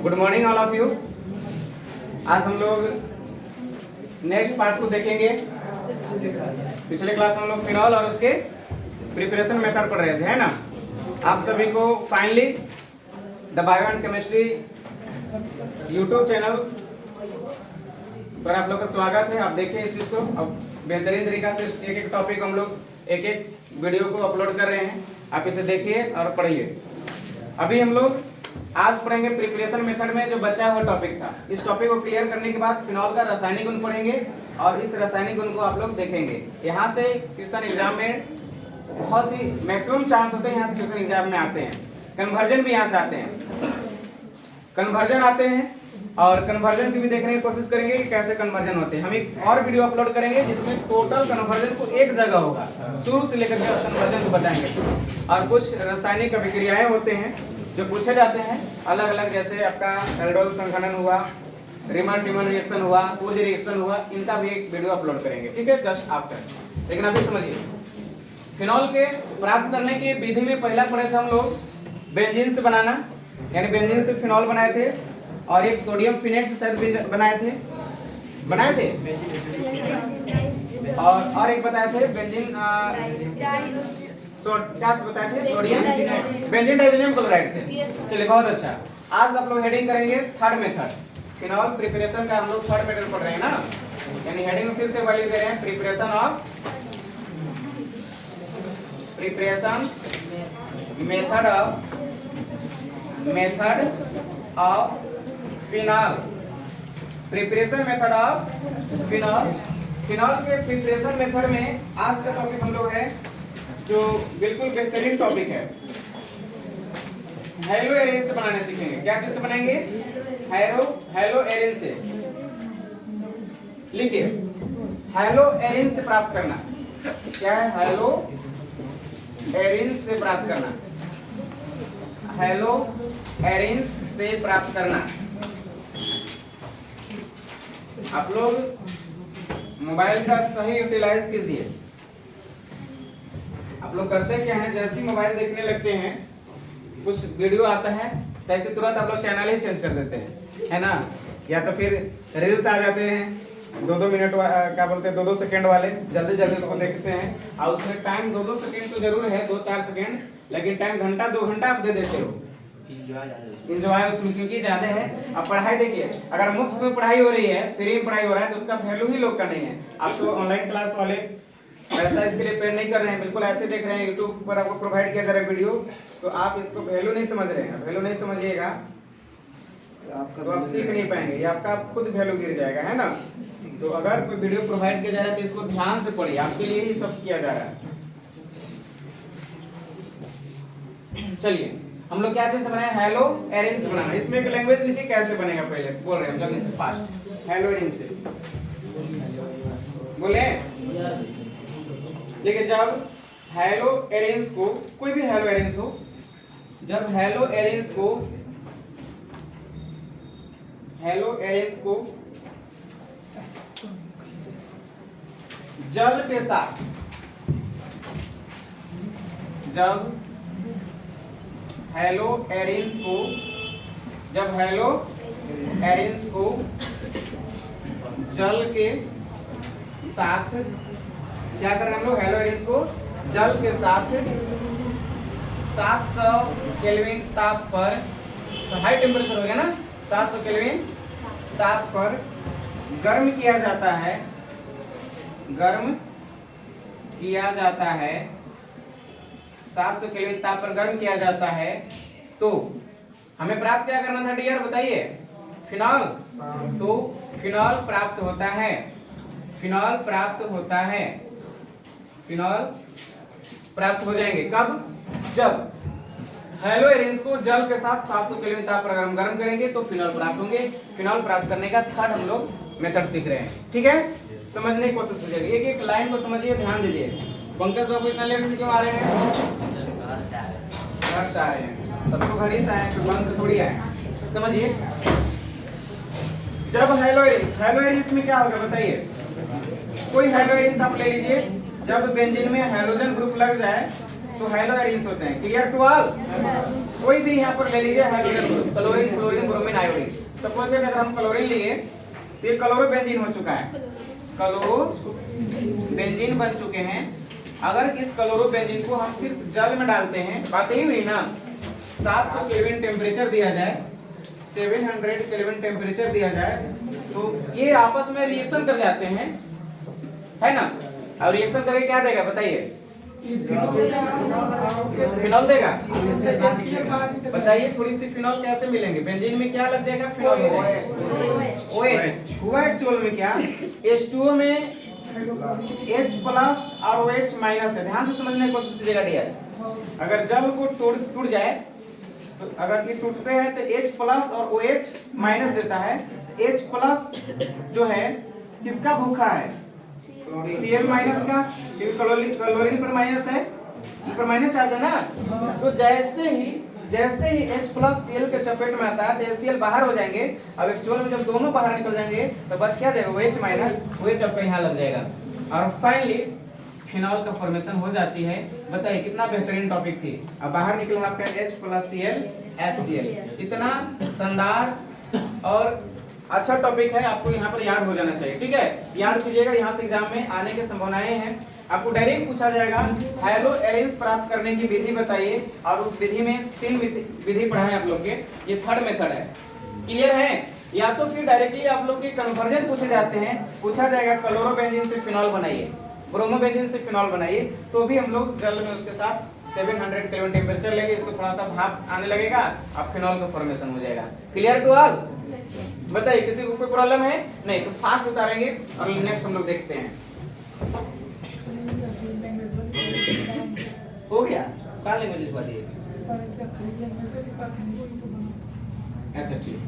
Good morning all of you. आज हम लोग नेक्स्ट पार्ट को देखेंगे। पिछले क्लास में हम लोग फिनॉल और उसके प्रिपरेशन मेथड पढ़ रहे थे, है ना। आप सभी को finally the bio and chemistry YouTube channel पर आप लोग का स्वागत है। आप देखिए इस चीज को। अब बेहतरीन तरीका से एक एक टॉपिक हम लोग एक एक वीडियो को अपलोड कर रहे हैं। आप इसे देखिए और पढ़िए। अभी हम लोग आज पढ़ेंगे प्रिपरेशन मेथड में जो बचा हुआ टॉपिक था। इस टॉपिक को क्लियर करने के बाद फिनॉल का रासायनिक गुण पढ़ेंगे और इस रासायनिक गुण को आप लोग देखेंगे। यहाँ से क्वेश्चन एग्जाम में बहुत ही मैक्सिमम चांस होते हैं, यहाँ से क्वेश्चन एग्जाम में आते हैं। कन्वर्जन भी यहाँ से आते हैं, कन्वर्जन आते हैं और कन्वर्जन की भी देखने की कोशिश करेंगे कि कैसे कन्वर्जन होते हैं। हम एक और वीडियो अपलोड करेंगे जिसमें टोटल कन्वर्जन को एक जगह होगा, शुरू से लेकर के कन्वर्जन को बताएंगे। और कुछ रासायनिक अभिक्रियाएं होते हैं जो पूछे जाते हैं अलग अलग, जैसे आपका एल्डोल संघनन हुआ, रीमन टीमन रिएक्शन हुआ, पूज रिएक्शन हुआ, इनका भी एक वीडियो अपलोड करेंगे। ठीक है, जस्ट आफ्टर। लेकिन अभी समझिए, फिनॉल के प्राप्त करने की विधि में पहला पढ़े थे हम लोग बेंजीन से बनाना, यानी बेंजीन से फिनॉल बनाए थे। और एक सोडियम फिनेक्स शायद बनाए थे और एक बताए थे बेंजीन क्या से बताए थे, सोडियम बेंजीन डाइजोनियम क्लोराइड से। चलिए, बहुत अच्छा। आज आप लोग हेडिंग करेंगे थर्ड मेथड। फिनॉल प्रिपरेशन का हम लोग थर्ड मेथड पढ़ रहे हैं ना, यानी हेडिंग में फिर से वैल्यू दे रहे हैं, preparation method of phenol. Preparation method of phenol. Phenol के प्रिपरेशन मेथड में आज का टॉपिक हम लोग है जो बिल्कुल बेहतरीन टॉपिक है, हेलो एरिन से बनाने सीखेंगे। क्या चीज से बनाएंगे? हेलो एरिन से। लिखिए, हेलो एरिन से प्राप्त करना। क्या है? हेलो एरिन से प्राप्त करना। हेलो एरिन से प्राप्त करना। आप लोग मोबाइल का सही यूटिलाइज कीजिए। आप लोग करते क्या हैं, जैसे ही मोबाइल देखने लगते हैं, कुछ वीडियो आता है तैसे तुरंत आप लोग चैनल ही चेंज कर देते हैं, है ना। या तो फिर रील्स आ जाते हैं 2-2 मिनट क्या बोलते हैं 2-2 सेकंड वाले, जल्दी जल्दी उसको देखते हैं। और उसमें टाइम 2-2 सेकंड तो जरूर है, 2-4 सेकंड, लेकिन टाइम घंटा 2 घंटा आप दे देते हो। इंजॉय उसमें क्योंकि ज्यादा है। अब पढ़ाई देखिए, अगर मुफ्त में पढ़ाई हो रही है, फ्री में पढ़ाई हो रहा है, तो उसका वैल्यू ही लोग का नहीं है। आप तो ऑनलाइन क्लास वाले पैसा इसके लिए पेड नहीं कर रहे हैं, बिल्कुल ऐसे देख रहे हैं, यूट्यूब पर आपको प्रोवाइड किया जा रहा है वीडियो, तो आप इसको वैल्यू नहीं समझ रहे हैं। वैल्यू नहीं समझिएगा तो आप सीख नहीं पाएंगे, ये आपका खुद वैल्यू गिर जाएगा, है ना। तो अगर कोई वीडियो प्रोवाइड किया जा रहा है तो इसको ध्यान से पढ़िए, आपके लिए ही सब किया जा रहा है। चलिए, हम लोग क्या चीज से बनाए? हेलो एरिन से बनाना। इसमें एक लैंग्वेज लिखिए, कैसे बनेगा पहले बोल रहे हैं जल्दी से, फास्ट। हेलो एरिन से बोले। देखिए, जब हेलो एरिन्स को, कोई भी हेलो एरिन्स हो, जब हेलो एरिन्स को जल के साथ, जब हेलो एरिन्स को जल के साथ, क्या कर रहे हैं हम लोग? हेलो एरिन्स को जल के साथ 700 केल्विन ताप पर, तो हाई टेम्परेचर हो गया ना, 700 केल्विन ताप पर गर्म किया जाता है, 700 केल्विन ताप पर गर्म किया जाता है। तो हमें प्राप्त क्या करना था डियर, बताइए? फिनॉल। तो फिनॉल प्राप्त होता है, फिनॉल प्राप्त हो जाएंगे कब? जब हेलो एरिन्स को जल के साथ 700 केल्विन ताप पर गर्म करेंगे तो फिनॉल प्राप्त होंगे। फिनॉल प्राप्त करने का थर्ड हम लोग मेथड सीख रहे हैं। ठीक है, समझने की कोशिश कीजिए, एक एक लाइन को समझिए, ध्यान दीजिए। पंकज बाबू इतना लेट से क्यों आ रहे हैं? घर से आ रहे हैं, सबको घर ही से आए, मन से थोड़ी आए। समझिए, जब हेलो एरिन्स में क्या होगा बताइए? कोई हेलो एरिन्स आप ले लीजिए, जब बेंजीन में हाइड्रोजन ग्रुप लग जाए तो हैलो एरिन्स होते हैं। Clear to all? कोई भी यहाँ पर ले लीजिए hydrogen, chlorine, fluorine, bromine, iodine. Suppose अगर हम क्लोरीन लिए तो ये क्लोरोबेंजीन हो चुका है, क्लोरोबेंजीन बन चुके हैं। अगर इस क्लोरोबेंजीन को हम सिर्फ जल में डालते हैं, बातें ही हुई ना, 700 केल्विन टेम्परेचर दिया जाए, 700 केल्विन टेम्परेचर दिया जाए, तो ये आपस में रिएक्शन कर जाते हैं, है ना। और रिएक्शन करके क्या देगा बताइए? फिनॉल देगा। बताइए थोड़ी सी फिनॉल कैसे मिलेंगे? बेंजीन में क्या लग जाएगा? फिनॉल हो जाएगा। OH हुआ एक्चुअल में क्या? H2O में H प्लस और OH माइनस है। ध्यान से समझने की कोशिश कीजिएगा डियर। अगर जल को टूट जाए तो अगर ये टूटते हैं तो H प्लस और OH माइनस देता है। H प्लस जो है किसका भूखा है? Cl माइनस का, क्योंकि क्लोरीन पर माइनस है, पर माइनस चार्ज है ना। तो जैसे ही H प्लस Cl के चपेट में आता है तो Cl बाहर हो जाएंगे। अब एक्चुअल में जब दोनों बाहर निकल जाएंगे तो बच क्या जाएगा? OH माइनस, OH आपका यहाँ लग जाएगा और फाइनली फिनॉल का फॉर्मेशन हो जाती है। बताइए कितना बेहतरीन टॉपिक थी। अब बाहर निकला आपका H प्लस Cl HCl। इतना शानदार और अच्छा टॉपिक है, आपको यहाँ पर याद हो जाना चाहिए। ठीक है, याद कीजिएगा, यहाँ से एग्जाम में आने की संभावनाएं हैं। आपको डायरेक्ट पूछा जाएगा हैलो एरिन्स प्राप्त करने की विधि बताइए, और उस विधि में 3 विधि पढ़ाए आप लोग के, ये थर्ड मेथड है। क्लियर है? या तो फिर डायरेक्टली आप लोग के कन्वर्जन पूछे जाते हैं, पूछा जाएगा क्लोरोबेंजीन से फिनॉल बनाइए, ब्रोमोबेंजीन से फिनॉल बनाइए, तो भी हम लोग जल में उसके साथ 700 केल्विन टेम्परेचर लेंगे, इसको थोड़ा सा भाप आने लगेगा, अब फिनॉल का फॉर्मेशन हो जाएगा। Clear to all? बताइए किसी को कोई प्रॉब्लम है? नहीं तो फास्ट उतारेंगे और नेक्स्ट हम लोग देखते हैं। हो गया? कहाँ लैंग्वेज लिखवा दिए? अच्छा ठीक,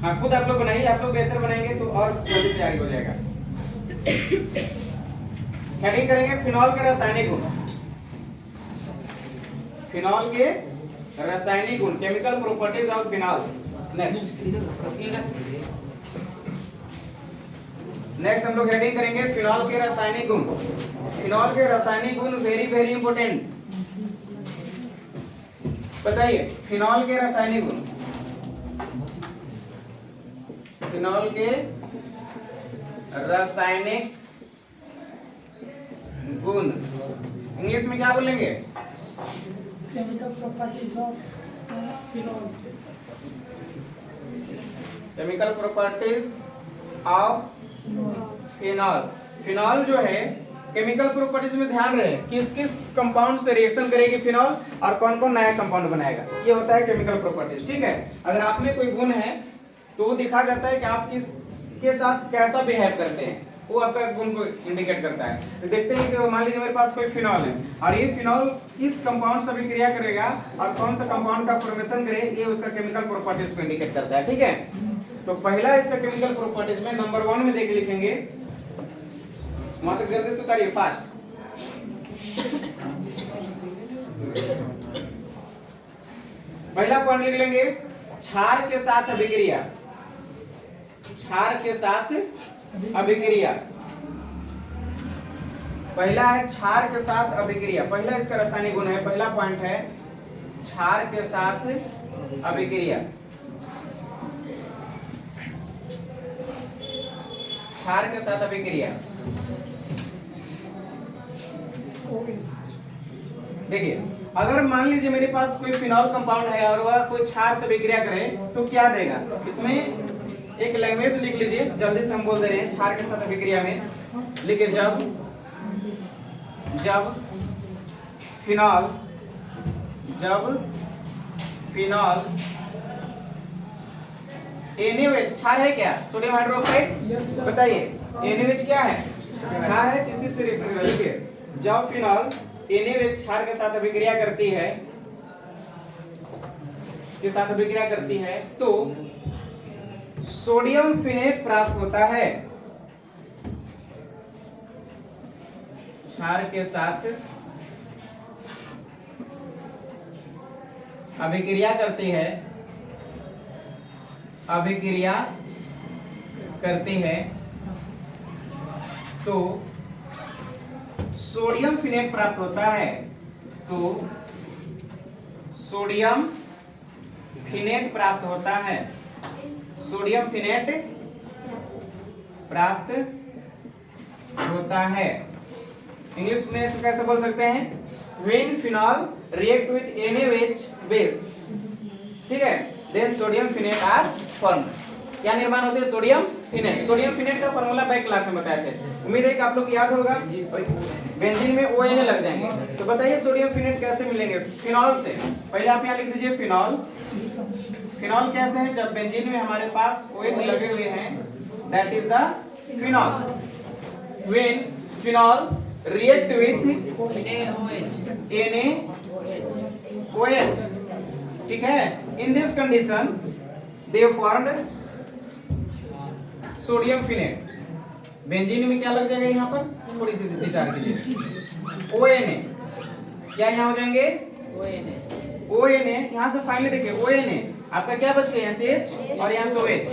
हाँ खुद आप लोग बनाइए, आप लोग बेहतर बनाएंगे तो और जल्दी तैयारी हो जाएगा। हेडिंग करेंगे फिनॉल के रासायनिक गुण। फिनॉल के रासायनिक गुण, chemical properties of phenol. Next हम लोग हेडिंग करेंगे फिनॉल के रासायनिक गुण। फिनॉल के रासायनिक गुण वेरी वेरी इंपोर्टेंट। बताइए फिनॉल के रासायनिक गुण, फिनॉल के रासायनिक गुण इंग्लिश में क्या बोलेंगे? Chemical properties of phenol. Chemical properties of phenol. Phenol जो है केमिकल प्रॉपर्टीज में ध्यान रहे किस किस कंपाउंड से रिएक्शन करेगी फिनॉल और कौन कौन नया कंपाउंड बनाएगा, ये होता है केमिकल प्रॉपर्टीज। ठीक है, अगर आप में कोई गुण है तो वो दिखा जाता है कि आप किस के साथ कैसा बिहेव करते हैं, वो आपका गुण को इंडिकेट करता है। तो देखते हैं कि मान लीजिए मेरे पास कोई फिनॉल है और ये फिनॉल किस कंपाउंड से अभिक्रिया करेगा और कौन सा कंपाउंड का फॉर्मेशन करे, ये उसका केमिकल प्रॉपर्टीज को इंडिकेट करता है। ठीक है, तो पहला इसका केमिकल प्रॉपर्टीज में नंबर 1 में देख लिखेंगे, वहां तक जल्दी से उतारिए फास्ट। पहला पॉइंट लिख लेंगे क्षार के साथ अभिक्रिया। क्षार के साथ अभिक्रिया, पहला है क्षार के साथ अभिक्रिया। पहला इसका रासायनिक गुण है, पहला पॉइंट है क्षार के साथ अभिक्रिया। क्षार के साथ अभिक्रिया, देखिए अगर मान लीजिए मेरे पास कोई फिनॉल कंपाउंड है और वह कोई क्षार से अभिक्रिया करे तो क्या देगा? इसमें एक लैंग्वेज लिख लीजिए, जल्दी से हम बोल दे रहे हैं। क्षार के साथ अभिक्रिया में लिखे जब फिनॉल NaOH क्षार है क्या? Sodium hydroxide. बताइए NaOH क्या है? क्षार है, किसी से रिएक्शन करेगा। देखिए जब फिनॉल NaOH क्षार के साथ अभिक्रिया करती है तो सोडियम फिनेट प्राप्त होता है। क्षार के साथ अभिक्रिया करती है तो सोडियम फिनेट प्राप्त होता है। तो सोडियम फिनेट प्राप्त होता है। सोडियम फिनेट प्राप्त होता है। इंग्लिश में इसको कैसे बोल सकते हैं? When phenol react with NaOH base, ठीक है, देन सोडियम फिनेट आर फॉर्म। क्या निर्माण होते हैं? सोडियम फिनेट। सोडियम फिनेट का फार्मूला बैक क्लास में बताए थे, उम्मीद है कि आप लोग याद होगा। बेंजीन में ONA लग जाएंगे, तो बताइए सोडियम फिनेट कैसे मिलेंगे? फिनॉल से। पहले आप यहाँ लिख दीजिए फिनॉल। फिनॉल कैसे है? जब बेंजीन में हमारे पास OH लगे हुए हैं, that is the phenol. When phenol react with NaOH, ठीक है, in this condition they formed sodium phenate. Benzene में क्या लग जाएगा? यहाँ पर थोड़ी सी विचार कीजिए, ONA। क्या यहाँ हो जाएंगे? ONA। यहाँ से फाइनली देखिए ONA आपका क्या बच गया? यहाँ से H और यहाँ से OH,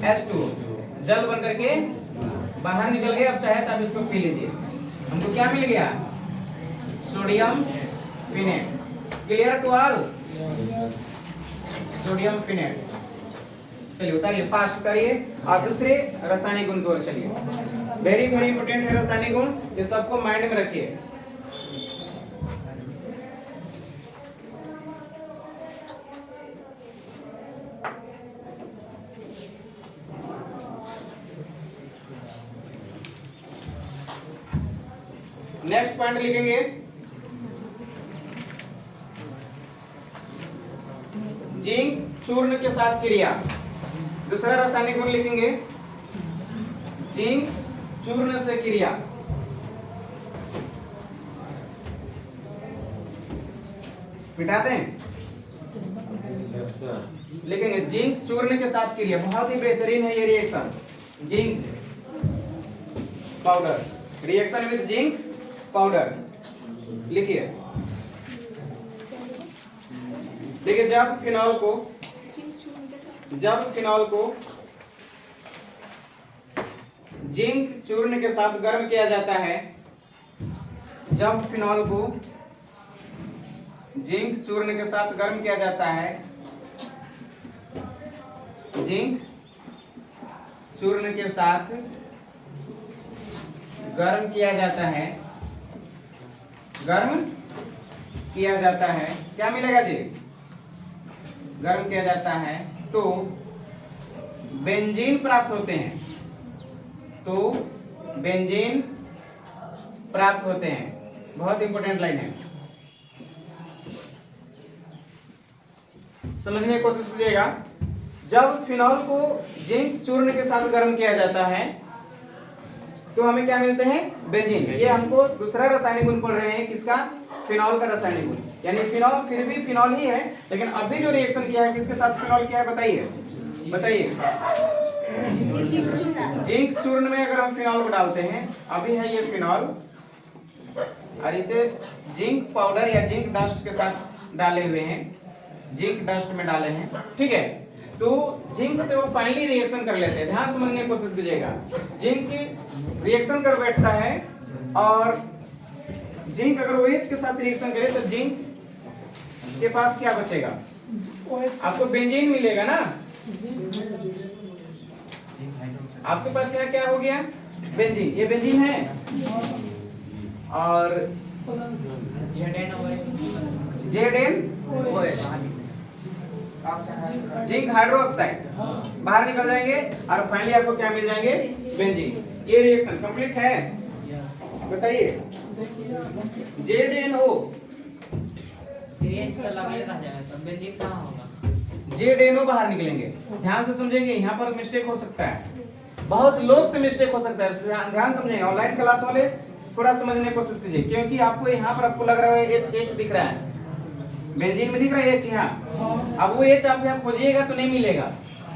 H2 जल बन करके बाहर निकल गए। अब चाहे तो आप इसको पी लीजिए। हमको क्या मिल गया? Sodium phenate. Clear to all? Sodium phenate. चलिए उतारिए, फास्ट उतारिए। और दूसरे रासायनिक गुण को चलिए, वेरी वेरी इंपॉर्टेंट है रासायनिक गुण, ये सबको माइंड में रखिए। नेक्स्ट पॉइंट लिखेंगे जिंक चूर्ण के साथ क्रिया। दूसरा रासायनिक गुण लिखेंगे जिंक चूर्ण से क्रिया। मिटाते हैं, लिखेंगे जिंक चूर्ण के साथ क्रिया। बहुत ही बेहतरीन है ये reaction, zinc powder, reaction with zinc powder. लिखिए, देखिए जब फिनॉल को जिंक चूर्ण के साथ गर्म किया जाता है, जब फिनॉल को जिंक चूर्ण के साथ गर्म किया जाता है, जिंक चूर्ण के साथ गर्म किया जाता है, गर्म किया जाता है, क्या मिलेगा जी? गर्म किया जाता है तो बेंजीन प्राप्त होते हैं, तो बेंजीन प्राप्त होते हैं। बहुत इंपॉर्टेंट लाइन है, समझने की कोशिश कीजिएगा। जब फिनॉल को जिंक चूर्ण के साथ गर्म किया जाता है तो हमें क्या मिलते हैं? बेंजीन। ये हमको दूसरा रासायनिक गुण पढ़ रहे हैं, किसका? फिनॉल का रासायनिक गुण। यानी फिनॉल फिर भी फिनॉल ही है, लेकिन अभी जो रिएक्शन किया है किसके साथ फिनॉल किया है? बताइए बताइए। जिंक चूर्ण में अगर हम फिनॉल को डालते हैं, अभी है ये फिनॉल, और इसे जिंक पाउडर या जिंक डस्ट के साथ डाले हुए हैं, जिंक डस्ट में डाले हैं, ठीक है। तो जिंक से वो फाइनली रिएक्शन कर लेते हैं। ध्यान समझने की कोशिश कीजिएगा। जिंक रिएक्शन कर बैठता है, और जिंक अगर OH के साथ रिएक्शन करे तो जिंक के पास क्या बचेगा? आपको बेंजीन मिलेगा ना। आपके पास यहाँ क्या हो गया? बेंजीन। ये बेंजीन है, और ZnOH जिंक हाइड्रोक्साइड बाहर निकल जाएंगे, और फाइनली आपको क्या मिल जाएंगे? बेंजीन। ये रिएक्शन कंप्लीट है? बताइए। ZnO ZnO बाहर निकलेंगे। ध्यान से समझेंगे, यहाँ पर मिस्टेक हो सकता है, बहुत लोग से मिस्टेक हो सकता है। ध्यान समझेंगे, ऑनलाइन क्लास वाले थोड़ा समझने की कोशिश कीजिए, क्योंकि आपको यहाँ पर आपको लग रहा है H दिख रहा है, बेंजीन में दिख रहा है H यहाँ। अब वो H आप यहाँ खोजिएगा तो नहीं मिलेगा।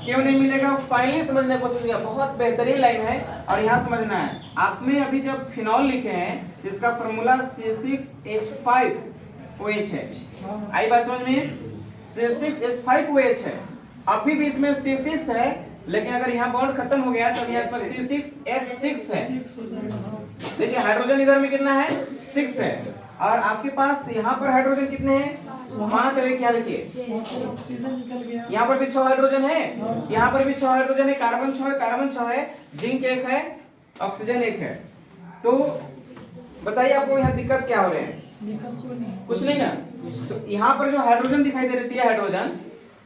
क्यों नहीं मिलेगा? फाइनली समझने की कोशिश कीजिए। बहुत बेहतरीन लाइन है, और यहाँ समझना है। आपने अभी जब फिनॉल लिखे हैं, इसका फॉर्मूला C6H5OH है। आई बात समझ में? C6H5OH है। अभी भी इसमें C6 है, लेकिन अगर यहाँ बॉन्ड खत्म हो गया तो यहाँ पर C6H6 है। 6 हो जाएगा। हाँ। देखिए हाइड्रोजन इधर में कितना है 6 है और आपके पास यहाँ पर हाइड्रोजन कितने हैं 5 है। क्या लिखिए वहाँ से ऑक्सीजन निकल गया। यहाँ पर भी 6 हाइड्रोजन है, यहाँ पर भी 6 हाइड्रोजन है, कार्बन 6 है, कार्बन 6 है, जिंक 1 है, ऑक्सीजन 1 है। तो बताइए आपको यहाँ दिक्कत क्या हो रहे हैं? दिक्कत कोई नहीं। कुछ नहीं ना। तो यहाँ पर जो हाइड्रोजन दिखाई दे रही है हाइड्रोजन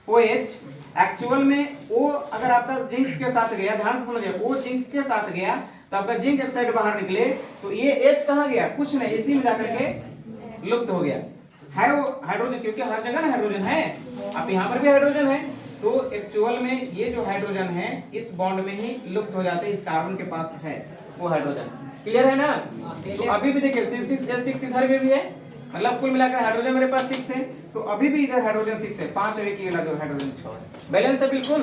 OH एक्चुअल में वो अगर आपका जिंक के साथ गया, ध्यान से समझिए, वो जिंक के साथ गया तो आपका जिंक ऑक्साइड बाहर निकले तो ये H कहाँ गया? कुछ नहीं, इसी में जाकर के लुप्त हो गया है वो हाइड्रोजन, क्योंकि हर जगह ना हाइड्रोजन है। अब यहाँ पर भी हाइड्रोजन है तो एक्चुअल में ये जो हाइड्रोजन है इस बॉन्ड में ही लुप्त हो जाते हैं, इस कार्बन के पास है वो हाइड्रोजन। क्लियर है ना? तो अभी भी देखिए C6H6 इधर में भी है, मतलब कुल मिलाकर हाइड्रोजन मेरे पास 6 है, तो अभी भी इधर हाइड्रोजन 6 है, 5 और 1 की अलग हाइड्रोजन 6 है। बैलेंस है बिल्कुल।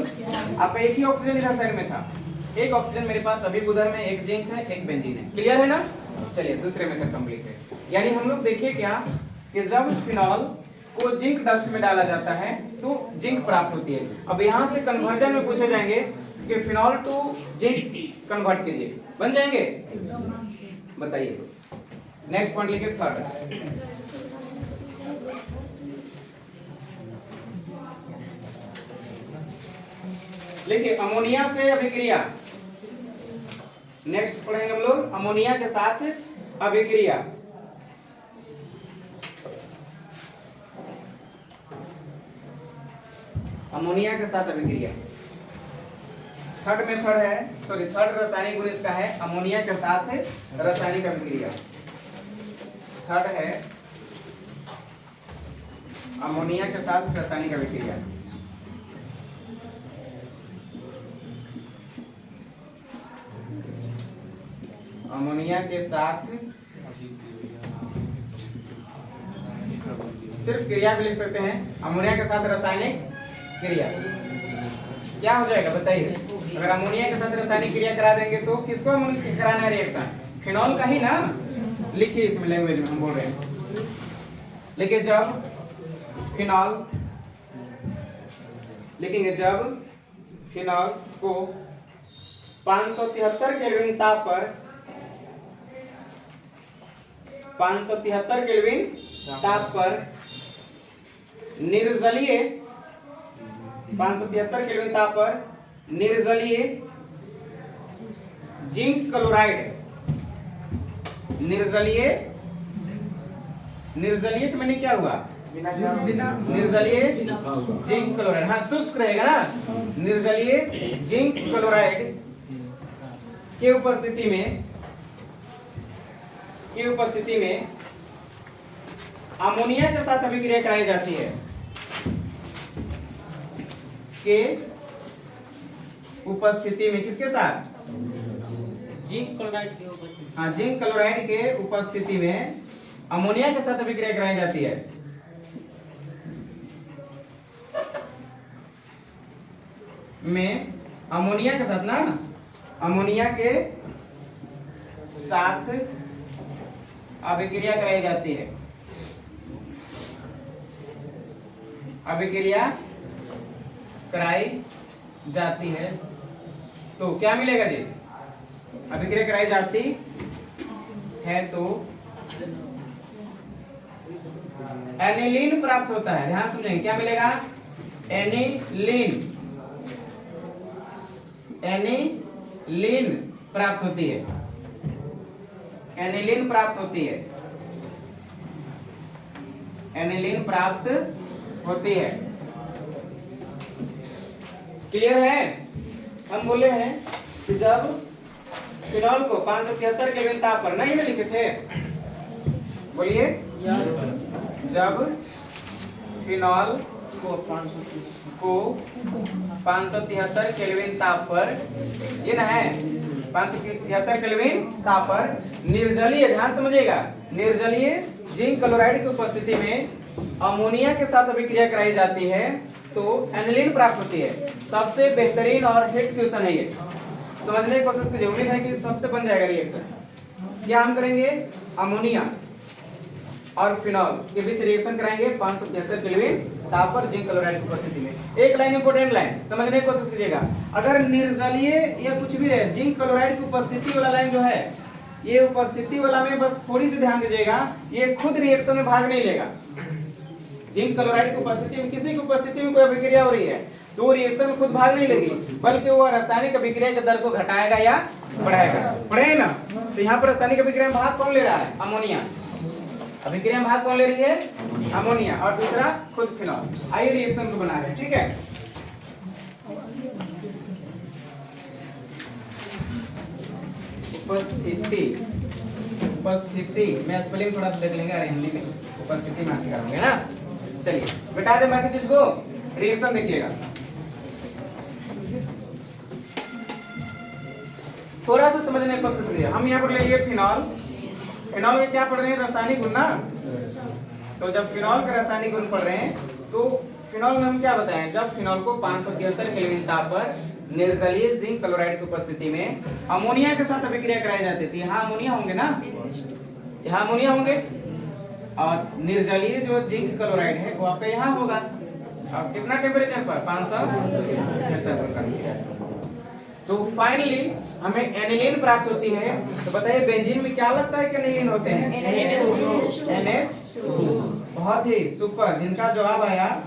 आपका एक ही ऑक्सीजन इधर साइड में था, एक ऑक्सीजन मेरे पास अभी उधर में, एक जिंक है, एक बेंजीन है। क्लियर है ना? चलिए दूसरे मेथड कंप्लीट है। यानी हम लोग देखिए क्या कि जब फिनॉल को जिंक डस्ट में डाला जाता है तो जिंक प्राप्त होती है। अब यहाँ से कन्वर्जन में पूछे जाएंगे कि फिनॉल टू जिंक कन्वर्ट कीजिए, बन जाएंगे? बताइए। नेक्स्ट पॉइंट लिखिए थर्ड। देखिए अमोनिया से अभिक्रिया, नेक्स्ट पढ़ेंगे हम लोग अमोनिया के साथ अभिक्रिया। अमोनिया के साथ अभिक्रिया थर्ड मेथड है, सॉरी थर्ड रासायनिक गुण इसका है अमोनिया के साथ रासायनिक अभिक्रिया। थर्ड है अमोनिया के साथ रासायनिक अभिक्रिया। अमोनिया के साथ सिर्फ क्रिया भी लिख सकते हैं, अमोनिया के साथ रासायनिक क्रिया। क्या हो जाएगा बताइए? अगर अमोनिया के साथ रासायनिक क्रिया करा देंगे तो किसको कराना है रिएक्शन? फिनॉल का ही ना। लिखिए इसमें लैंग्वेज में हम बोल रहे हैं। लिखिए जब फिनॉल, लिखेंगे जब फिनॉल को 573 केल्विन ताप पर, 573 केल्विन ताप पर निर्जलीय, 573 केल्विन ताप पर निर्जलीय जिंक क्लोराइड, निर्जलीय, निर्जलीय के मैंने क्या हुआ? निर्जलीय जिंक क्लोराइड, हाँ शुष्क रहेगा ना। निर्जलीय जिंक क्लोराइड के उपस्थिति में, की उपस्थिति में अमोनिया के साथ अभिक्रिया कराई जाती है। के उपस्थिति में, किसके साथ? जिंक क्लोराइड की उपस्थिति। हाँ जिंक क्लोराइड के उपस्थिति में अमोनिया के साथ अभिक्रिया कराई जाती है। में अमोनिया के साथ ना, अमोनिया के साथ अभिक्रिया कराई जाती है। अभिक्रिया कराई जाती है तो क्या मिलेगा जी? अभिक्रिया कराई जाती है तो एनिलीन प्राप्त होता है। ध्यान समझेंगे, क्या मिलेगा? एनिलीन, एनिलीन प्राप्त होती है, एनिलीन प्राप्त होती है, एनिलीन प्राप्त होती है। क्लियर है? हम बोले हैं कि जब फिनॉल को 573 केल्विन ताप पर, नहीं लिखे थे, बोलिए, जब फिनॉल को 573 केल्विन ताप पर, ये ना है 573 केल्विन ताप पर निर्जलीय, ध्यान समझिएगा, निर्जलीय जिंक क्लोराइड की उपस्थिति में अमोनिया के साथ अभिक्रिया कराई जाती है तो एनिलीन प्राप्त होती है। सबसे बेहतरीन और हिट क्वेश्चन है ये, समझने की कोशिश कीजिए, उम्मीद है कि सबसे बन जाएगा रिएक्शन। क्या हम करेंगे? अमोनिया और फिनॉल के बीच रिएक्शन कराएंगे 573 केल्विन तापर जिंक क्लोराइड की उपस्थिति में। एक लाइन इंपोर्टेंट लाइन समझने की कोशिश कीजिएगा, अगर निर्जलीय या कुछ भी रहे, जिंक क्लोराइड की उपस्थिति वाला लाइन जो है, ये उपस्थिति वाला में बस थोड़ी सी ध्यान दीजिएगा, ये खुद रिएक्शन में भाग नहीं लेगा। जिंक क्लोराइड की उपस्थिति में, किसी की उपस्थिति में कोई अभिक्रिया हो रही है तो रिएक्शन में खुद भाग नहीं लेगी, बल्कि वो रासायनिक अभिक्रिया के दर को घटाएगा या बढ़ाएगा। पढ़े ना? तो यहाँ पर रासायनिक अभिक्रिया में भाग कौन ले रहा है? अमोनिया। अभिक्रिया में भाग कौन ले रही है? अमोनिया। और दूसरा खुद फिनॉल। आइए रिएक्शन को बना रहे हैं, ठीक है। उपस्थिति मैं स्पेलिंग थोड़ा सा देख लेंगे, अरे हिंदी में उपस्थिति में सिखाऊंगे ना। चलिए बेटा दे बाकी चीज को, रिएक्शन देखिएगा। थोड़ा सा समझने की कोशिश करिए। हम यहाँ पर लिए फिनॉल, फिनॉल में क्या पढ़ रहे हैं? रासायनिक गुण ना। तो जब फिनॉल के रासायनिक गुण पढ़ रहे हैं तो फिनॉल में हम क्या बताएं, जब फिनॉल को 573 केल्विन ताप पर निर्जलीय जिंक क्लोराइड की उपस्थिति में अमोनिया के साथ अभिक्रिया कराई जाती थी। यहाँ अमोनिया होंगे ना, यहाँ अमोनिया होंगे, और निर्जलीय जो जिंक क्लोराइड है वो आपका यहाँ होगा। अब कितना टेम्परेचर पर? 573 पर। तो फाइनली हमें एनिलीन प्राप्त होती है। तो बताइए बेंजीन में क्या लगता है कि एनिलीन होते हैं? NH2। बहुत ही सुपर, जिनका जवाब आया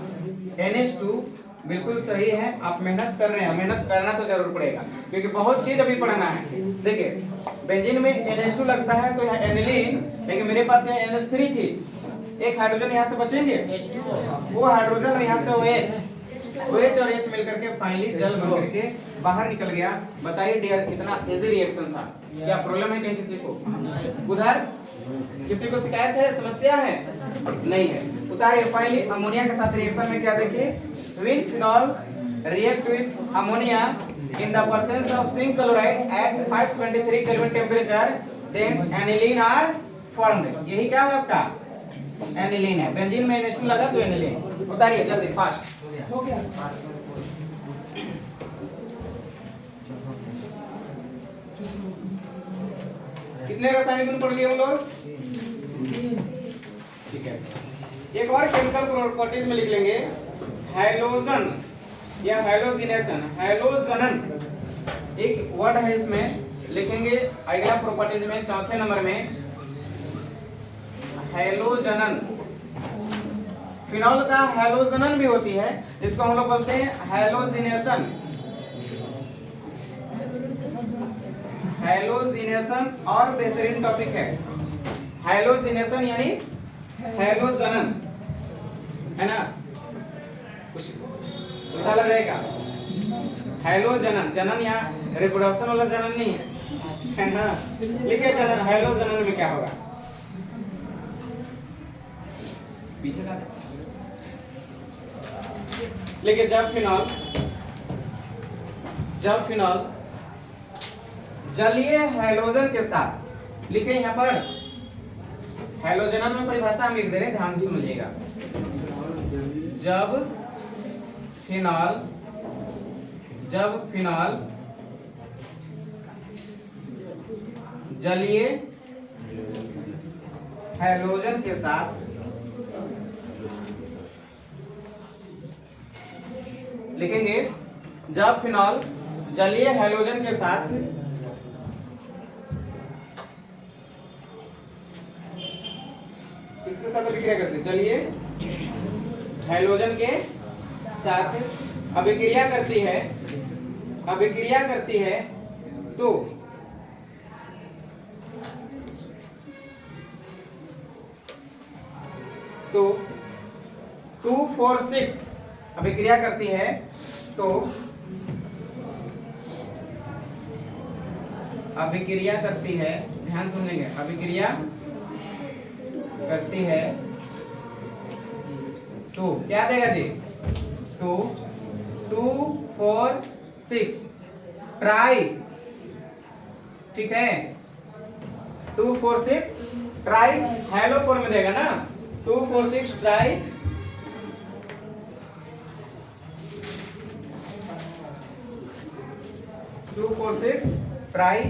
NH2 बिल्कुल सही है। आप मेहनत कर रहे हैं, मेहनत करना तो जरूर पड़ेगा क्योंकि बहुत चीज अभी पढ़ना है। देखिए बेंजीन में NH2 लगता है तो यहाँ एनिलीन, लेकिन मेरे पास यहाँ NH3 थी, एक हाइड्रोजन यहाँ से बचेंगे, वो हाइड्रोजन यहाँ से OH और H मिलकर के फाइनली जल बन करके बाहर निकल गया। बताइए डियर कितना इजी रिएक्शन था। क्या प्रॉब्लम है कहीं किसी को? उधर किसी को शिकायत है, समस्या है? नहीं है। उतारिए फाइनली अमोनिया के साथ रिएक्शन में क्या देखिए, win phenol react with ammonia in the presence of zinc chloride at 523 Kelvin temperature, then aniline are formed। यही क्या है आपका? एनिलीन है। बेंजीन में NH2 लगा तो एनिलीन। उतारिए जल्दी, फास्ट हो गया। कितने रासायनिक गुण पढ़ लिए हम लोग? ठीक है। एक और केमिकल प्रॉपर्टीज में लिख लेंगे, हैलोजन या हैलोजिनेशन, हैलोजनन एक वर्ड है, इसमें लिखेंगे अगला प्रॉपर्टीज में चौथे नंबर में हैलोजनन। फिनॉल का हैलोजनन भी होती है, इसको हम लोग बोलते हैं हैलोजिनेशन। हैलोजिनेशन और बेहतरीन टॉपिक है हैलोजिनेशन यानी हैलोजनन, है ना? कुछ उल्टा लग रहेगा। हैलोजनन, जनन यहाँ रिप्रोडक्शन वाला जनन नहीं है ना? लिखिए जनन, हैलोजनन में क्या होगा? पीछे का लेकिन जब फिनॉल जलीय हैलोजन के साथ, लिखे यहाँ पर हैलोजनन में परिभाषा हम लिख दे रहे हैं, ध्यान से समझिएगा। जब फिनॉल जलीय हैलोजन के साथ लिखेंगे, जब फिनॉल जलीय हैलोजन के साथ किसके साथ अभिक्रिया करते हैं? जलीय हैलोजन के साथ अभिक्रिया करती है तो तो 2,4,6 अभिक्रिया करती है तो अभिक्रिया करती है, ध्यान सुन लेंगे, अभिक्रिया करती है तो क्या देगा जी? तो 2,4,6 ट्राई, ठीक है? 2,4,6 ट्राई हैलो फॉर्म में देगा ना, 2,4,6 try try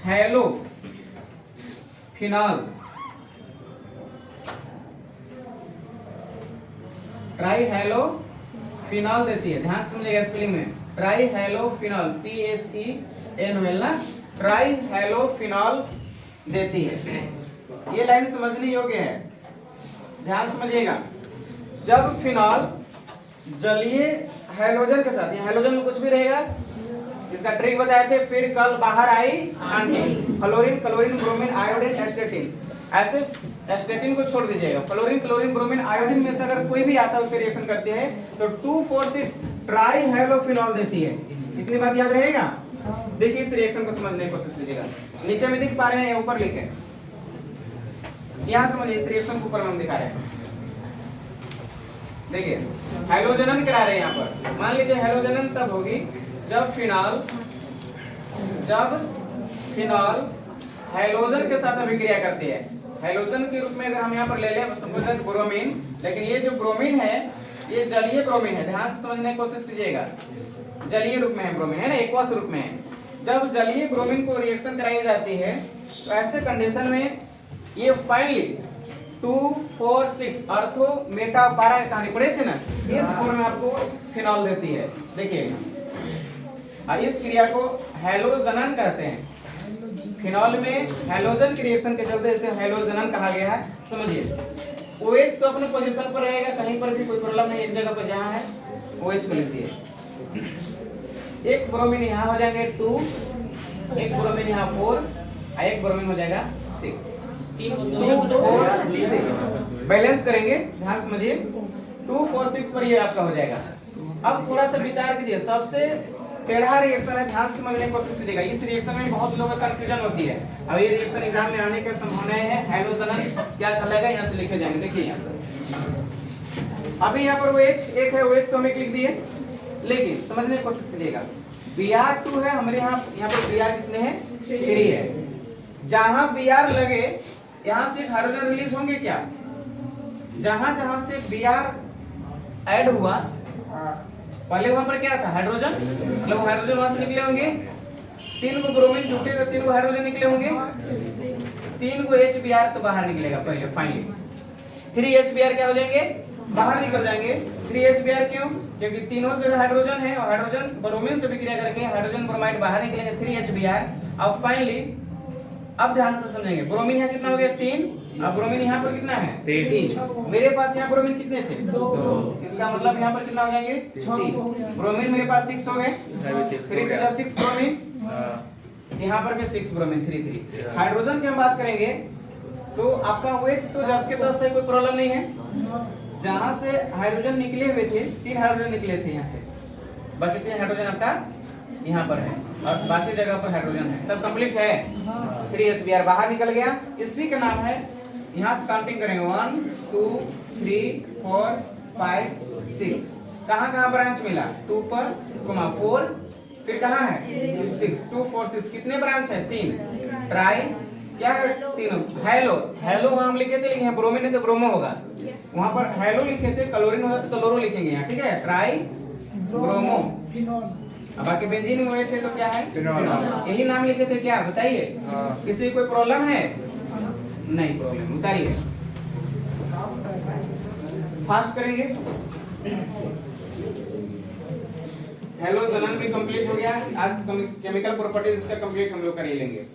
hello phenol try hello phenol देती है, ध्यान से समझिएगा स्पेलिंग में, ट्राई हेलो फिनॉल PHENOL ना, ट्राई हेलो फिनॉल देती है। ये लाइन समझने योग्य है, ध्यान समझिएगा। जब फिनॉल जलीय हैलोजन के साथ, यहाँ हैलोजन में कुछ भी रहेगा, इसका ट्रिक बताए थे, फिर कल बाहर आई aunty, fluorine chlorine bromine iodine astatine, ऐसे एस्टेटिन को छोड़ दीजिएगा, फ्लोरीन क्लोरीन ब्रोमीन आयोडीन में से अगर कोई भी आता है उससे रिएक्शन करती है तो 2,4,6 ट्राई हेलोफिनॉल देती है। इतनी बात याद रहेगा। देखिए इस रिएक्शन को समझने की कोशिश कीजिएगा, नीचे में दिख पा रहे हैं, ऊपर लिखे, यहाँ समझिए इस रिएक्शन को ऊपर हम दिखा रहे हैं। देखिए हैलोजनन करा रहे हैं यहाँ पर, मान लीजिए हैलोजनन तब होगी जब फिनॉल हैलोजन के साथ अभिक्रिया करती है। हैलोजन के रूप में अगर हम यहाँ पर ले लें सपोज ब्रोमीन, लेकिन ये जो ब्रोमीन है ये जलीय ब्रोमीन है, ध्यान से समझने की कोशिश कीजिएगा, जलीय रूप में है ब्रोमीन, है ना, एक्वस रूप में है। जब जलीय ब्रोमीन को रिएक्शन कराई जाती है तो ऐसे कंडीशन में ये फाइनली 2,4,6 अर्थो मेटा पारा कहानी पढ़े थे ना, इस फॉर्म में आपको फिनॉल देती है। देखिए इस क्रिया को हैलोजनन कहते हैं। फिनॉल में हैलोजन की रिएक्शन के चलते इसे हैलोजनन कहा गया है। समझिए OH तो अपने पोजीशन पर रहेगा, कहीं पर भी कोई प्रॉब्लम नहीं, एक जगह पर जहां है OH को लिख दिए। एक ब्रोमीन यहाँ हो जाएंगे 2, एक ब्रोमीन यहाँ 4, एक ब्रोमीन हो जाएगा 6, 2, 4, 6 बैलेंस करेंगे, ध्यान समझिए 2, 4, 6 पर ये आपका हो जाएगा। अब थोड़ा सा विचार कीजिए, सबसे टेढ़ा रिएक्शन है, ध्यान से समझने की कोशिश कीजिएगा। इस रिएक्शन में बहुत लोगों का कंफ्यूजन होती है। अब ये रिएक्शन एग्जाम में आने की संभावनाएं है। हैलोजनन क्या कहलाएगा, यहाँ से लिखे जाएंगे। देखिए यहाँ पर अभी यहाँ पर OH एक है, OH तो हम एक लिख दिए, लेकिन समझने की कोशिश कीजिएगा Br2 है हमारे यहाँ पर Br कितने हैं, 3 है। जहां Br लगे यहाँ से हाइड्रोजन रिलीज होंगे क्या, जहां से Br ऐड हुआ पहले वहां पर क्या था हाइड्रोजन, मतलब हाइड्रोजन वहां से निकले होंगे, 3 को ब्रोमीन जुटे तो 3 को हाइड्रोजन निकले होंगे, 3 को HBr तो बाहर निकलेगा पहले, फाइनली 3HBr क्या हो जाएंगे, बाहर निकल जाएंगे। 3HBr क्यों, क्योंकि तीनों से हाइड्रोजन है और हाइड्रोजन ब्रोमीन से विक्रिया करके हाइड्रोजन ब्रोमाइड बाहर निकलेंगे 3HBr। अब फाइनली अब ध्यान से समझेंगे, ब्रोमीन यहाँ कितना हो गया 3, अब ब्रोमीन यहाँ पर कितना है 3। मेरे पास यहाँ ब्रोमीन कितने थे 2, इसका मतलब यहाँ पर कितना हो जाएंगे 3। ब्रोमीन मेरे पास 6 हो गए, 3 6 ब्रोमीन, यहाँ पर भी 6 ब्रोमीन 3 हाइड्रोजन की हम बात करेंगे तो आपका OH तो 10 के 10 से कोई प्रॉब्लम नहीं है। जहां से हाइड्रोजन निकले हुए थे 3 हाइड्रोजन निकले थे यहाँ से, बाकी 3 हाइड्रोजन आपका यहाँ पर है और बाकी जगह पर हाइड्रोजन है, सब कंप्लीट है। 3HBr बाहर निकल गया, इसी का नाम है, यहाँ से काउंटिंग करेंगे 1 2 3 4 5 6, कहाँ ब्रांच मिला 2 पर 4, फिर कहाँ है 6, 2 4 6, कितने ब्रांच है 3, ट्राई क्या है 3, हेलो हम लिखे थे, लेकिन ब्रोमीन है तो ब्रोमो होगा, वहां पर हेलो लिखे थे, क्लोरीन होगा तो क्लोरो लिखेंगे यहाँ, ठीक है, ट्राई ब्रोमो। अब बाकी बेंजीन में OH है तो क्या है फिनॉल, यही नाम लिखे थे क्या बताइए, किसी कोई प्रॉब्लम है, नहीं प्रॉब्लम, उतारिए फास्ट करेंगे। हैलोजनन भी कंप्लीट हो गया, आज केमिकल प्रॉपर्टीज इसका कंप्लीट हम लोग कर ही लेंगे।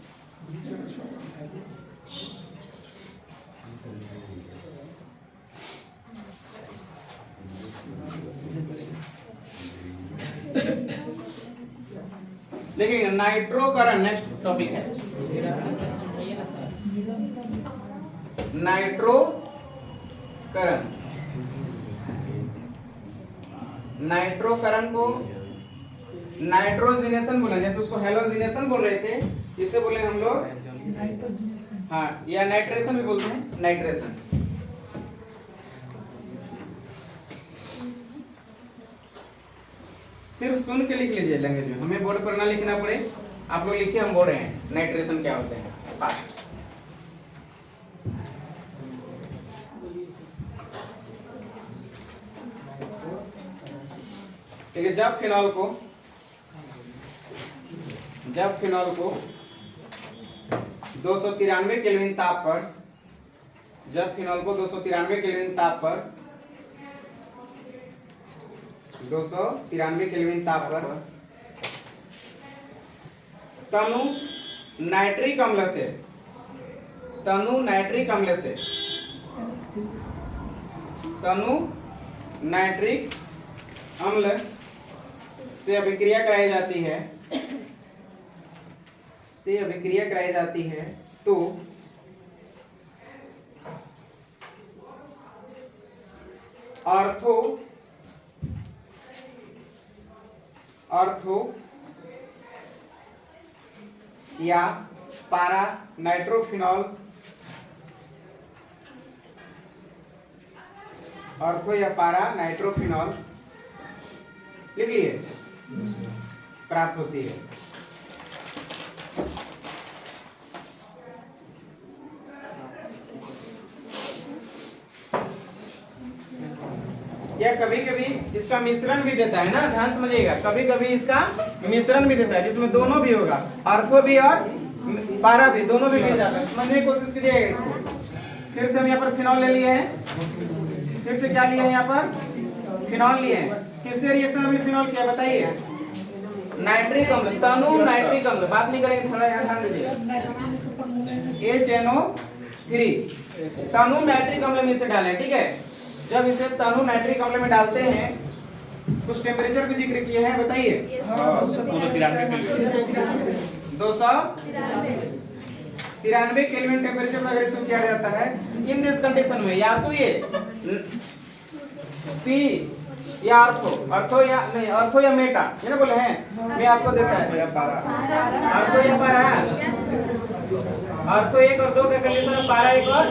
देखिए नाइट्रोकरण नेक्स्ट टॉपिक है, नाइट्रोकरण। नाइट्रोकरण को नाइट्रोजिनेशन बोले, जैसे उसको हेलोजिनेशन बोल रहे थे, इसे बोले हम लोग हाँ, या नाइट्रेशन भी बोलते हैं, नाइट्रेशन। सिर्फ सुन के लिख लीजिए लैंग्वेज में, हमें बोर्ड पर ना लिखना पड़े, आप लोग लिखिए हम बोल रहे हैं नाइट्रेशन क्या होते हैं। ठीक है, जब फिनॉल को 293 केल्विन ताप पर, जब फिनॉल को 293 केल्विन ताप पर 293 केल्विन ताप पर तनु नाइट्रिक अम्ल से तनु नाइट्रिक अम्ल से अभिक्रिया कराई जाती है तो ऑर्थो या पारा नाइट्रोफिनॉल लिख लिए प्राप्त होती है। या कभी कभी इसका मिश्रण भी देता है ना, ध्यान समझिएगा, कभी कभी इसका मिश्रण भी देता है जिसमें दोनों भी होगा, ऑर्थो भी और पारा भी, दोनों भी मिल जाता है। समझने की कोशिश कीजिएगा इसको। फिर से हम यहाँ पर फिनॉल ले लिए हैं, फिर से क्या लिए हैं, यहाँ पर फिनॉल लिए हैं। किससे रिएक्शन अभी फिनॉल किया बताइए? नाइट्रिक अम्ल, तनु नाइट्रिक अम्ल, बात नहीं करेंगे, थोड़ा ध्यान दीजिए। HNO3 तनु नाइट्रिक अम्ल में इसे डालें, ठीक है। जब इसे तनु नाइट्रिक अम्ल में डालते हैं कुछ टेम्परेचर भी जिक्र किए हैं, बताइए। 293 केल्विन टेम्परेचर पर अगर इसको किया जाता है इन दिस कंडीशन में, या तो ये पी या ऑर्थो या मेटा, ये ना बोले हैं, मैं आपको देता है ऑर्थो या पारा, ऑर्थो 1 और 2 का कंडीशन में, पारा 1 और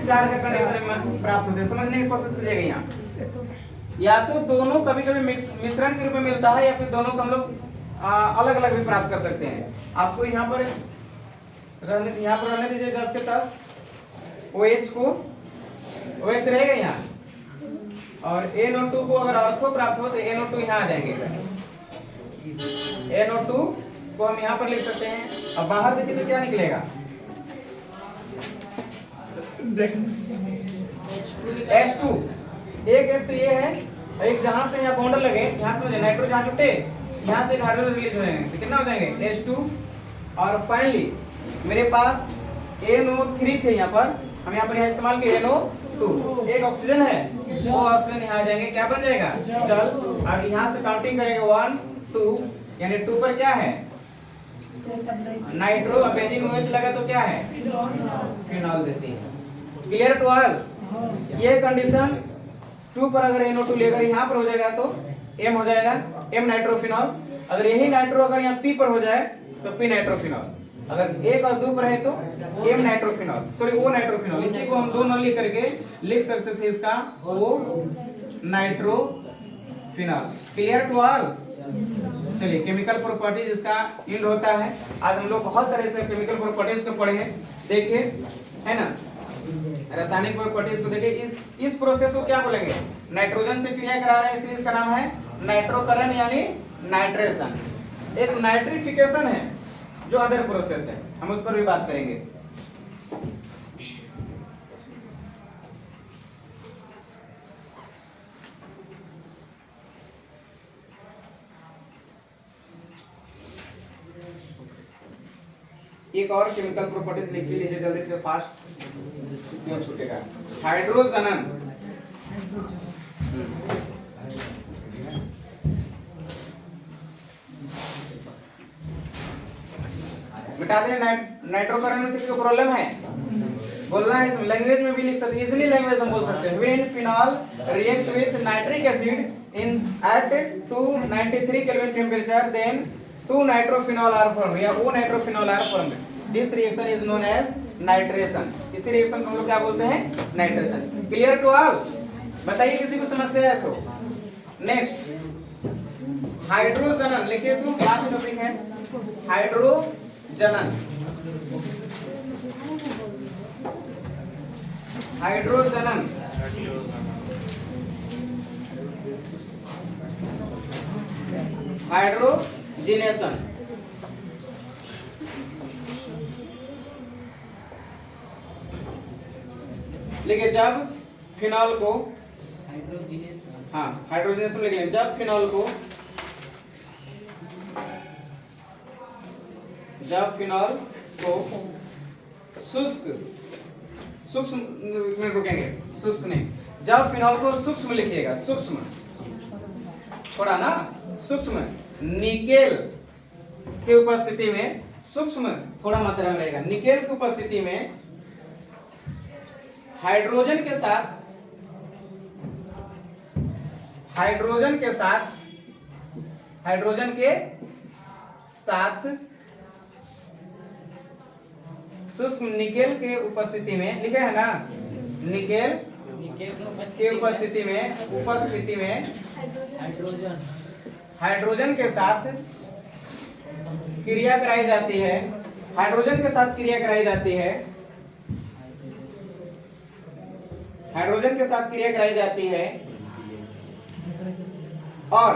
4 का कंडीशन में प्राप्त होते हैं। समझने की कोशिश कीजिएगा। यहाँ या तो दोनों कभी कभी मिश्रण के रूप में मिलता है, या फिर दोनों को हम लोग अलग अलग भी प्राप्त कर सकते हैं। आपको यहाँ पर रहने दीजिए 10 के 10 OH OH रहेगा यहाँ, और NO2 को अगर ऑर्थो प्राप्त हो तो NO2 यहाँ आ जाएंगे। NO2 को हम यहाँ पर लिख सकते हैं। अब बाहर देखिए तो क्या निकलेगा? H2 एक H तो ये है, एक जहां से यहाँ बॉन्ड लगे, यहाँ से नाइट्रो जहाँ जुटे, यहाँ से हाइड्रोजन रिलीज हो जाएंगे, तो कितना हो जाएंगे? H2। और फाइनली मेरे पास NO3 थे, यहाँ पर हम यहाँ इस्तेमाल किए NO2, एक ऑक्सीजन है, वो ऑक्सीजन यहाँ आ जाएंगे, क्या बन जाएगा? जल। अब यहाँ से काउंटिंग करेंगे 1 2, यानी 2 पर क्या है? नाइट्रो। अब बेंजीन OH लगा तो क्या है? फिनॉल देती है। Clear to all? ये कंडीशन 2 पर अगर NO2 लेकर यहाँ पर हो जाएगा तो M हो जाएगा, M नाइट्रोफिनॉल। अगर यही नाइट्रो अगर यहाँ P पर हो जाए तो P नाइट्रोफिनॉल। अगर 1 और 2 पर है तो M nitrophenol, sorry O nitrophenol. इसी को हम 2 न लिख करके लिख सकते थे इसका O nitrophenol. Clear to all? चलिए, केमिकल प्रॉपर्टीज इसका इंड होता है। आज हम लोग बहुत सारे ऐसे केमिकल प्रॉपर्टीज को पढ़े हैं, देखिए, है ना। रासायनिक प्रॉपर्टीज को देखिए। इस प्रोसेस को क्या बोलेंगे? नाइट्रोजन से क्रिया करा रहे हैं, इसलिए इसका नाम है नाइट्रोकरण यानी नाइट्रेशन। एक नाइट्रिफिकेशन है जो अदर प्रोसेस है, हम उस पर भी बात करेंगे। एक और केमिकल प्रॉपर्टीज लिख लीजिए जल्दी से, फास्ट, क्यों छूटेगा? हाइड्रोजनन। मिटा दें। नाइट्रोकरण में किसी को प्रॉब्लम है? बोलना है, इसमें लैंग्वेज में भी लिख सकते हैं, इजीली लैंग्वेज हम बोल सकते हैं। When phenol react with nitric acid in at 293 kelvin temperature, then 2 nitrophenol are formed, या O nitrophenol are formed. This reaction is known as nitration. इसी रिएक्शन को हम लोग क्या बोलते हैं? नाइट्रेशन। Clear to all? बताइए किसी को समस्या है तो। नेक्स्ट, हाइड्रोजनन लिखिए तो, लास्ट टॉपिक है हाइड्रोजनन। हाइड्रोजनन हाइड्रोजिनेशन। लिखिए, जब फिनॉल को हाँ हाइड्रोजनेशन लिख लेंगे। जब फिनॉल को सूक्ष्म में रुकेंगे, शुष्क नहीं, जब फिनॉल को सूक्ष्म लिखिएगा, सूक्ष्म थोड़ा ना, सूक्ष्म निकेल की उपस्थिति में, सूक्ष्म थोड़ा मात्रा में रहेगा, निकेल की उपस्थिति में हाइड्रोजन के साथ सूक्ष्म निकेल के उपस्थिति में, लिखे है ना, निकेल के उपस्थिति में हाइड्रोजन के साथ क्रिया कराई जाती है, हाइड्रोजन के साथ क्रिया कराई जाती है, हाइड्रोजन के साथ क्रिया कराई जाती है और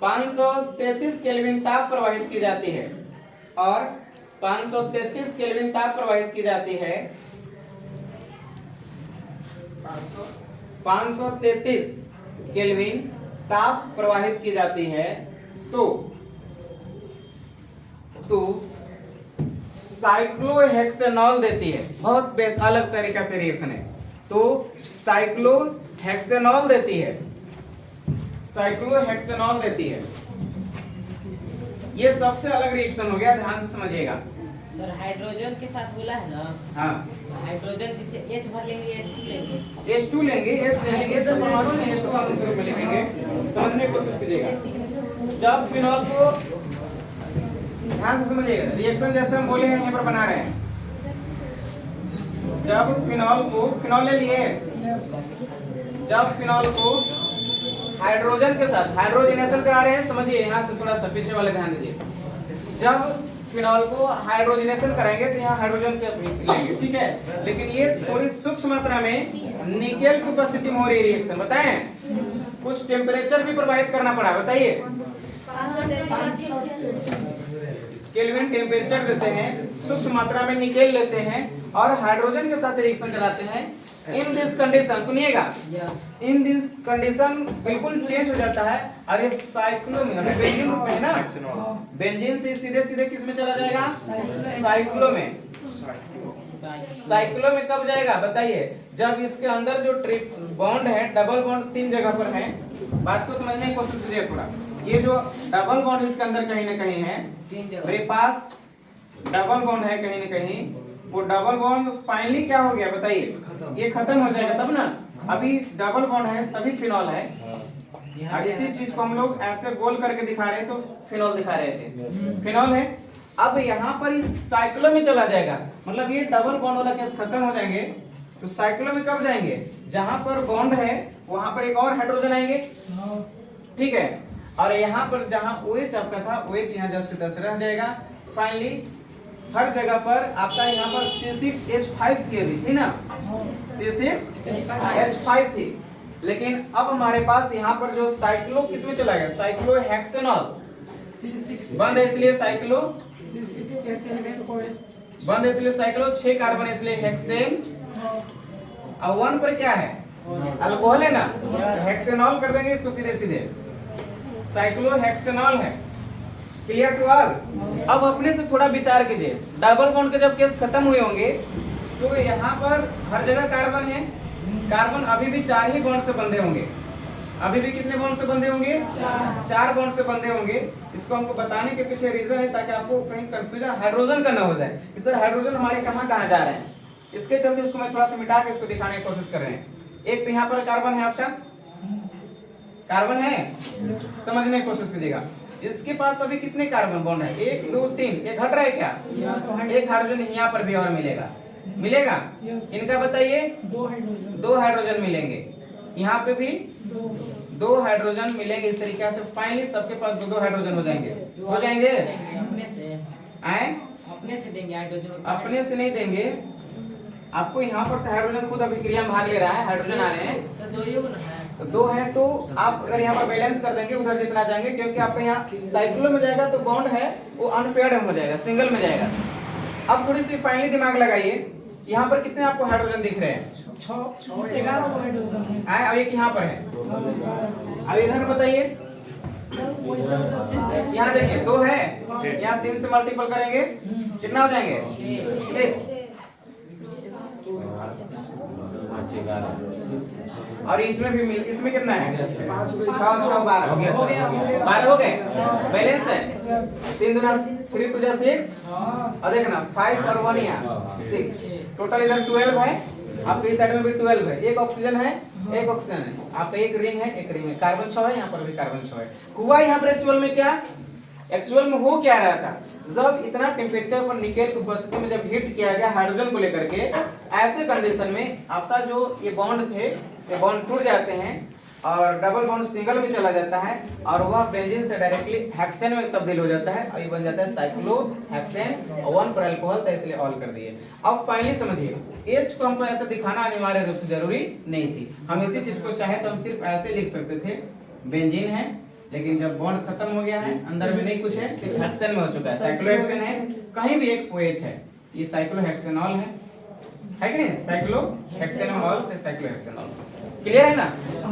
533 केल्विन ताप प्रवाहित की जाती है, और 533 केल्विन ताप प्रवाहित की जाती है, 533 केल्विन ताप प्रवाहित की जाती है, तो साइक्लोहेक्सेनॉल देती है। बहुत अलग तरीका से रिएक्शन है। तो साइक्लोहेक्सेनॉल देती है, साइक्लोहेक्सेनॉल देती है। ये सबसे अलग रिएक्शन हो गया, ध्यान से समझिएगा। सर हाइड्रोजन के साथ बोला है ना, हाँ हाइड्रोजन जिसे H भर लेंगे, H2 लेंगे, H2 लेंगे, S ले लेंगे, सब परमाणु में H2 का रूप में लिखेंगे। समझने की कोशिश कीजिएगा। जब फिनॉल को, ध्यान से समझिएगा, रिएक्शन जैसे हम बोले हैं यहाँ पर बना रहे हैं। जब फिनॉल ले लिए, जब फिनॉल को हाइड्रोजन के साथ हाइड्रोजनेशन करा रहे हैं, समझिए यहाँ से थोड़ा सा पीछे वाले ध्यान दीजिए। जब फिनॉल को हाइड्रोजनेशन कराएंगे तो यहाँ हाइड्रोजन के लेंगे, ठीक है, लेकिन ये थोड़ी सूक्ष्म मात्रा में निकेल की उपस्थिति में हो रही रिएक्शन। बताएं, कुछ टेम्परेचर भी प्रभावित करना पड़ा, बताइए। केल्विन टेम्परेचर देते हैं, सूक्ष्म मात्रा में निकेल लेते हैं और हाइड्रोजन के साथ रिएक्शन कराते हैं। इन दिस कंडीशन, सुनिएगा, इन दिस कंडीशन बिल्कुल चेंज हो जाता है और ये साइक्लो में, बेंजीन रूप में है ना, बेंजीन से सीधे सीधे किस में चला जाएगा, साइक्लो में। साइक्लो में कब जाएगा बताइए, जब इसके अंदर जो बॉन्ड है, डबल बॉन्ड 3 जगह पर है। बात को समझने की कोशिश कीजिए थोड़ा। ये जो डबल बॉन्ड इसके अंदर कहीं ना कहीं है, मेरे पास डबल बॉन्ड है कहीं ना कहीं, वो डबल बॉन्ड फाइनली क्या हो गया बताइए, ये खत्म हो जाएगा तब ना। अभी डबल बॉन्ड है तभी फिनॉल है। अब इसी चीज को हम लोग ऐसे गोल करके दिखा रहे हैं तो फिनॉल दिखा रहे थे, फिनॉल है। अब यहाँ पर साइक्लो में चला जाएगा, मतलब ये डबल बॉन्ड वाला केस खत्म हो जाएंगे तो साइक्लो में कब जाएंगे, जहां पर बॉन्ड है वहां पर एक और हाइड्रोजन आएंगे, ठीक है, और यहाँ पर जहां OH आपका था, OH यहाँ 10 से 10 रह जाएगा। फाइनली हर जगह पर आपका यहाँ पर C6H5 थी अभी, थी ना, C6H5 थी, लेकिन अब हमारे पास यहाँ पर जो साइक्लो किसमें चला गया, साइक्लोहेक्सेनॉल C6 बंद है इसलिए साइक्लो C6H11 बंद है इसलिए साइक्लो, 6 कार्बन है इसलिए हेक्सेन, और 1 पर क्या है, अल्कोहल है ना, हेक्सेनॉल कर देंगे इसको सीधे सीधे, साइक्लोहेक्सेनॉल है। Clear to all. अब अपने से थोड़ा विचार कीजिए, डबल बॉन्ड के जब केस खत्म हुए होंगे तो यहाँ पर हर जगह कार्बन है, कार्बन अभी भी 4 ही बॉन्ड से बंधे होंगे, अभी भी कितने बॉन्ड से बंधे होंगे, 4 बॉन्ड से बंधे होंगे। इसको हमको बताने के पीछे रीजन है ताकि आपको कहीं कंफ्यूजन हाइड्रोजन का ना हो जाए कि सर हाइड्रोजन हमारे कहाँ जा रहे हैं, इसके चलते उसको मैं थोड़ा सा मिटा के इसको दिखाने की कोशिश कर रहे हैं। एक तो यहाँ पर कार्बन है, आपका कार्बन है, समझने की कोशिश कीजिएगा। इसके पास अभी कितने कार्बन बॉन्ड है, 1 2 3, एक हट रहा है क्या, एक हाइड्रोजन यहाँ पर भी और मिलेगा, मिलेगा, इनका बताइए 2 हाइड्रोजन मिलेंगे, यहाँ पे भी 2 हाइड्रोजन मिलेंगे। इस तरीके से फाइनली सबके पास 2 हाइड्रोजन हो जाएंगे, हो जाएंगे, अपने से आए, अपने से देंगे हाइड्रोजन, अपने से नहीं देंगे आपको। यहाँ पर से हाइड्रोजन खुद अभिक्रिया में भाग ले रहा है, हाइड्रोजन आ रहे हैं, तो 2 युग्म है, तो 2 है, तो आप अगर यहाँ पर बैलेंस कर देंगे उधर जितना जाएंगे, क्योंकि आपका यहाँ साइक्लो में जाएगा तो बॉन्ड है वो अनपेयर्ड हो जाएगा, सिंगल में जाएगा। अब थोड़ी सी फाइनली दिमाग लगाइए, यहाँ पर कितने आपको हाइड्रोजन दिख रहे हैं, 11 हाइड्रोजन है। आए अब एक यहाँ पर है। अब इधर बताइए, सर वही से होता है C6 यहाँ देखिए 2 है, यहाँ 3 से मल्टीपल करेंगे कितना हो जाएंगे 6। और इसमें भी इसमें कितना है 6 6 12 हो गए बैलेंस है 3 दूना 3 2 6 और देखना 5 और 1 यहाँ 6 टोटल इधर 12 है। आपके इस साइड में भी 12 है। एक ऑक्सीजन है एक ऑक्सीजन है, आपका एक रिंग है कार्बन 6 है, यहाँ पर भी कार्बन 6 है। हुआ यहाँ पर एक्चुअल में क्या, एक्चुअल में हो क्या रहा था, जब इतना टेम्परेचर पर निकेल की उपस्थिति में जब हीट किया गया हाइड्रोजन को लेकर के, ऐसे कंडीशन में आपका जो ये बॉन्ड थे ये बॉन्ड टूट जाते हैं और डबल बॉन्ड सिंगल में चला जाता है और वह बेंजीन से डायरेक्टली हेक्सेन में तब्दील हो जाता है और ये बन जाता है साइक्लोहेक्सेन और 1 पर अल्कोहल, तो इसलिए ऑल कर दिए। अब फाइनली समझिए H को हमको ऐसे दिखाना अनिवार्य रूप से जरूरी नहीं थी, हम इसी चीज को चाहे तो हम सिर्फ ऐसे लिख सकते थे बेंजीन है, लेकिन जब बॉन्ड खत्म हो गया है अंदर में नहीं कुछ है तो हेक्सेन में हो चुका है, साइक्लोहेक्सेन है, कहीं भी एक OH है, ये साइक्लोहेक्सेनॉल है कि नहीं, साइक्लोहेक्सेनॉल तो साइक्लोहेक्सेनॉल। क्लियर है ना।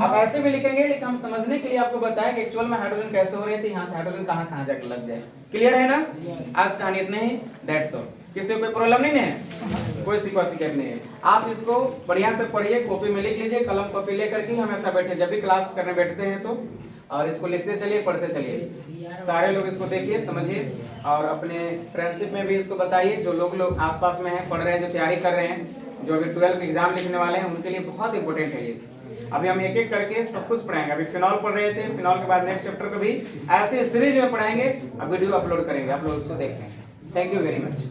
आप ऐसे भी लिखेंगे, लेकिन हम समझने के लिए आपको बताया कि एक्चुअल में हाइड्रोजन कैसे हो रहे थे, यहाँ से हाइड्रोजन कहाँ जाकर लग जाए। क्लियर है ना। आज कहानी इतने ही, दैट्स ऑल। किसी को कोई प्रॉब्लम नहीं है, कोई शिकायत नहीं है। आप इसको बढ़िया से पढ़िए, कॉपी में लिख लीजिए, कलम कॉपी लेकर के हमेशा बैठे, जब भी क्लास करने बैठते हैं तो, और इसको लिखते चलिए पढ़ते चलिए। सारे लोग इसको देखिए समझिए और अपने फ्रेंडशिप में भी इसको बताइए, जो लोग आसपास में हैं, पढ़ रहे हैं, जो तैयारी कर रहे हैं, जो अभी 12th एग्जाम लिखने वाले हैं, उनके लिए बहुत इंपॉर्टेंट है ये। अभी हम एक एक करके सब कुछ पढ़ाएंगे। अभी फिनॉल पढ़ रहे थे, फिनॉल के बाद नेक्स्ट चैप्टर को भी ऐसे सीरीज में पढ़ाएंगे, अब वीडियो अपलोड करेंगे, आप लोग उसको देखें। Thank you very much.